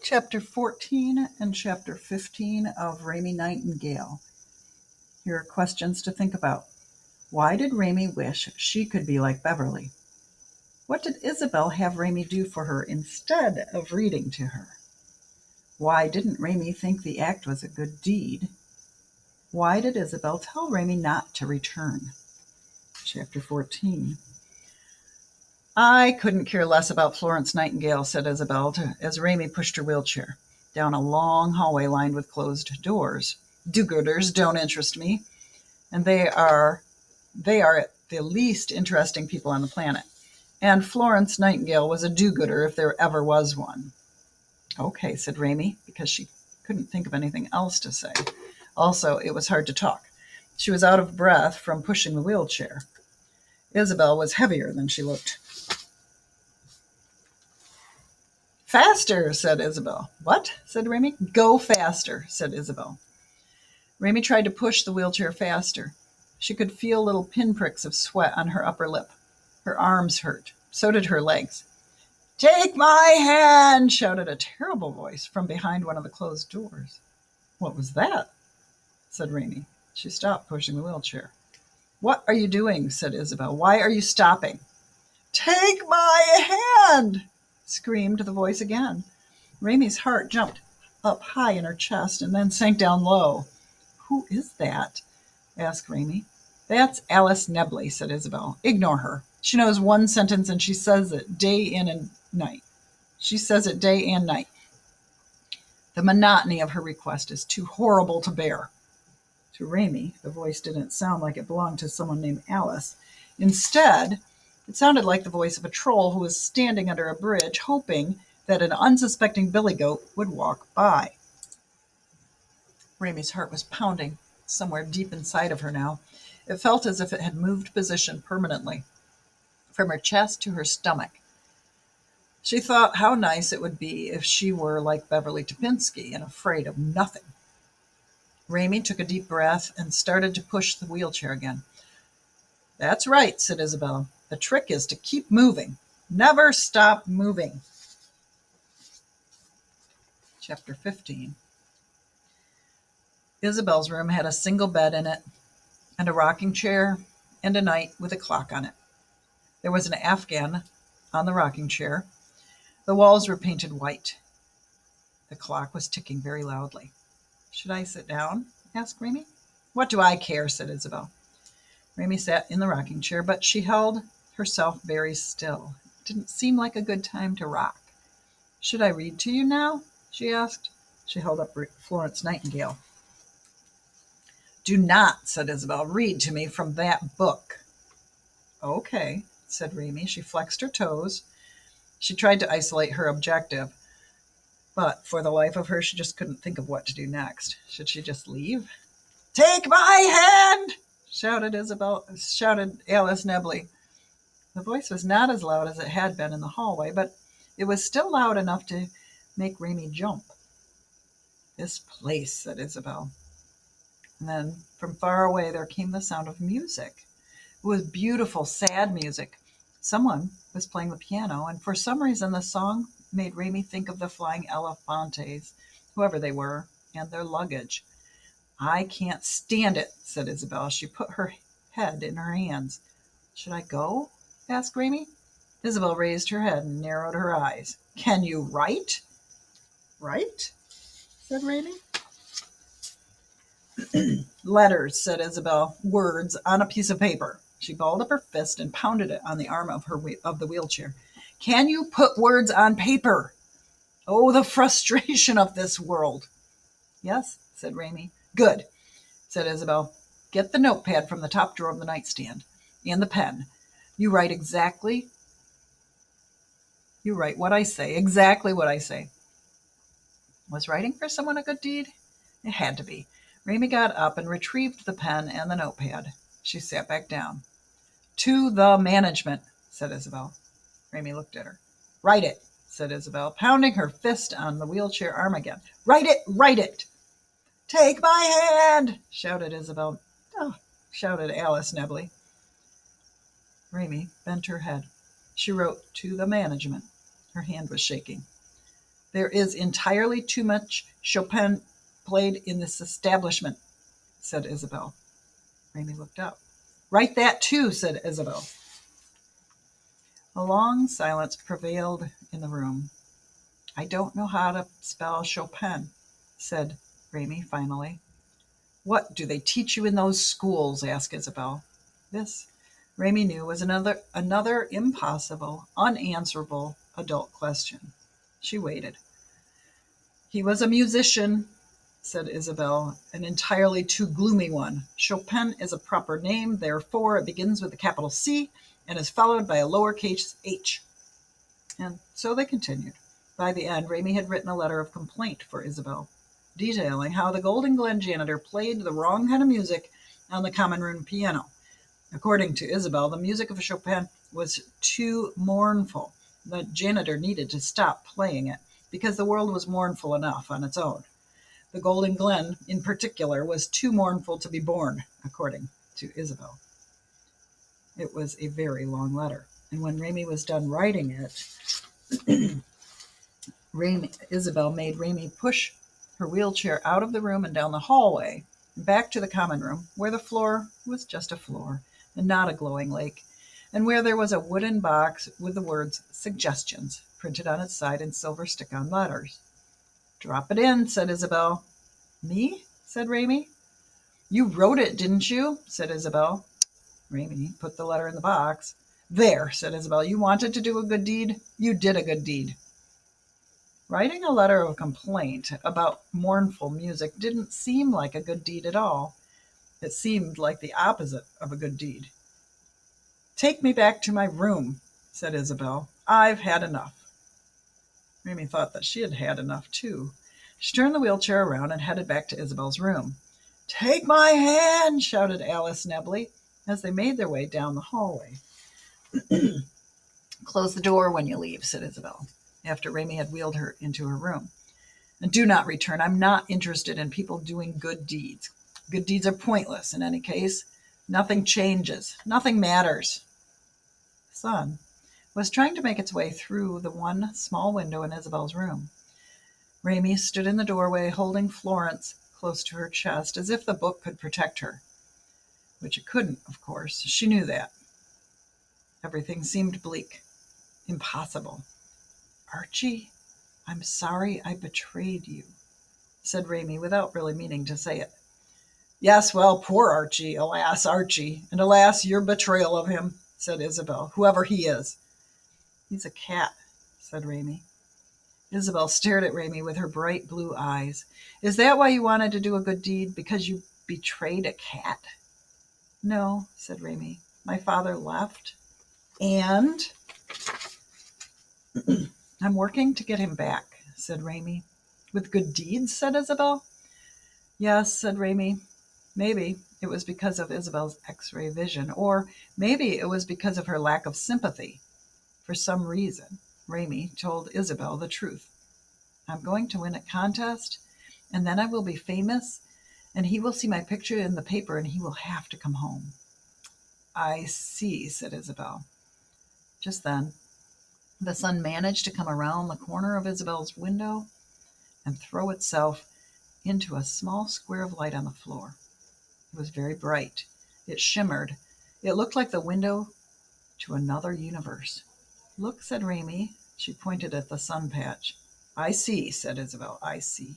Chapter 14 and Chapter 15 of Raymie Nightingale. Here are questions to think about. Why did Raymie wish she could be like Beverly? What did Isabel have Raymie do for her instead of reading to her? Why didn't Raymie think the act was a good deed? Why did Isabel tell Raymie not to return? Chapter 14. I couldn't care less about Florence Nightingale, said Isabel, as Raymie pushed her wheelchair down a long hallway lined with closed doors. Do-gooders don't interest me, and they are the least interesting people on the planet. And Florence Nightingale was a do-gooder if there ever was one. Okay, said Raymie, because she couldn't think of anything else to say. Also, it was hard to talk. She was out of breath from pushing the wheelchair. Isabel was heavier than she looked. Faster, said Isabel. What? Said Raymie. Go faster, said Isabel. Raymie tried to push the wheelchair faster. She could feel little pinpricks of sweat on her upper lip. Her arms hurt. So did her legs. Take my hand, shouted a terrible voice from behind one of the closed doors. What was that? Said Raymie. She stopped pushing the wheelchair. What are you doing? Said Isabel. Why are you stopping? Take my hand, screamed the voice again. Raymie's heart jumped up high in her chest and then sank down low. Who is that? Asked Raymie. That's Alice Nebley, said Isabel. Ignore her. She knows one sentence and she says it day in and night. She says it day and night. The monotony of her request is too horrible to bear. To Raymie, the voice didn't sound like it belonged to someone named Alice. Instead, it sounded like the voice of a troll who was standing under a bridge, hoping that an unsuspecting billy goat would walk by. Raymie's heart was pounding somewhere deep inside of her now. It felt as if it had moved position permanently, from her chest to her stomach. She thought how nice it would be if she were like Beverly Topinski and afraid of nothing. Raymie took a deep breath and started to push the wheelchair again. That's right, said Isabel. The trick is to keep moving. Never stop moving. Chapter 15. Isabel's room had a single bed in it, and a rocking chair, and a night with a clock on it. There was an Afghan on the rocking chair. The walls were painted white. The clock was ticking very loudly. Should I sit down? Asked Raymie. What do I care? Said Isabel. Raymie sat in the rocking chair, but she held herself very still. It didn't seem like a good time to rock. Should I read to you now? She asked. She held up Florence Nightingale. Do not, said Isabel, read to me from that book. Okay, said Raymie. She flexed her toes. She tried to isolate her objective, but for the life of her, she just couldn't think of what to do next. Should she just leave? Take my hand, shouted Alice Nebley. The voice was not as loud as it had been in the hallway, but it was still loud enough to make Raymie jump. This place, said Isabel. And then from far away there came the sound of music. It was beautiful, sad music. Someone was playing the piano, and for some reason the song made Raymie think of the flying Elefantes, whoever they were, and their luggage. I can't stand it, said Isabel. She put her head in her hands. Should I go? Asked Raymie. Isabel raised her head and narrowed her eyes. Can you write? Write? Said Raymie. Letters, said Isabel. Words on a piece of paper. She balled up her fist and pounded it on the arm of the wheelchair. Can you put words on paper? Oh, the frustration of this world. Yes, said Raymie. Good, said Isabel. Get the notepad from the top drawer of the nightstand and the pen. You write what I say, exactly what I say. Was writing for someone a good deed? It had to be. Raymie got up and retrieved the pen and the notepad. She sat back down. To the management, said Isabel. Raymie looked at her. Write it, said Isabel, pounding her fist on the wheelchair arm again. Write it, write it. Take my hand, shouted Isabel. Oh, shouted Alice Nebley. Raymie bent her head. She wrote to the management. Her hand was shaking. There is entirely too much Chopin played in this establishment, said Isabel. Raymie looked up. Write that too, said Isabel. A long silence prevailed in the room. I don't know how to spell Chopin, said Raymie finally. What do they teach you in those schools? Asked Isabel. This, Raymie knew, was another impossible, unanswerable adult question. She waited. He was a musician, said Isabel, an entirely too gloomy one. Chopin is a proper name, therefore it begins with a capital C and is followed by a lowercase h. And so they continued. By the end, Raymie had written a letter of complaint for Isabel, detailing how the Golden Glen janitor played the wrong kind of music on the common room piano. According to Isabel, the music of Chopin was too mournful. The janitor needed to stop playing it because the world was mournful enough on its own. The Golden Glen, in particular, was too mournful to be borne, according to Isabel. It was a very long letter, and when Raymie was done writing it, Isabel made Raymie push her wheelchair out of the room and down the hallway, and back to the common room, where the floor was just a floor and not a glowing lake, and where there was a wooden box with the words "Suggestions" printed on its side in silver stick-on letters. Drop it in, said Isabel. Me? Said Raymie. You wrote it, didn't you? Said Isabel. Raymie put the letter in the box. There, said Isabel. You wanted to do a good deed. You did a good deed. Writing a letter of complaint about mournful music didn't seem like a good deed at all. It seemed like the opposite of a good deed. Take me back to my room, said Isabel. I've had enough. Raymie thought that she had had enough, too. She turned the wheelchair around and headed back to Isabel's room. Take my hand, shouted Alice Nebley as they made their way down the hallway. Close the door when you leave, said Isabel, after Raymie had wheeled her into her room. And do not return. I'm not interested in people doing good deeds. Good deeds are pointless in any case. Nothing changes. Nothing matters. The sun was trying to make its way through the one small window in Isabel's room. Raymie stood in the doorway holding Florence close to her chest as if the book could protect her, which it couldn't, of course. She knew that. Everything seemed bleak, impossible. Archie, I'm sorry I betrayed you, said Raymie without really meaning to say it. Yes, well, poor Archie, alas, Archie, and alas, your betrayal of him, said Isabel, whoever he is. He's a cat, said Raymie. Isabel stared at Raymie with her bright blue eyes. Is that why you wanted to do a good deed? Because you betrayed a cat? No, said Raymie. My father left, and I'm working to get him back, said Raymie. With good deeds, said Isabel. Yes, said Raymie. Maybe it was because of Isabel's X-ray vision, or maybe it was because of her lack of sympathy. For some reason, Raymie told Isabel the truth. I'm going to win a contest, and then I will be famous, and he will see my picture in the paper, and he will have to come home. I see, said Isabel. Just then, the sun managed to come around the corner of Isabel's window and throw itself into a small square of light on the floor. It was very bright. It shimmered. It looked like the window to another universe. Look, said Raymie. She pointed at the sun patch. I see, said Isabel. I see.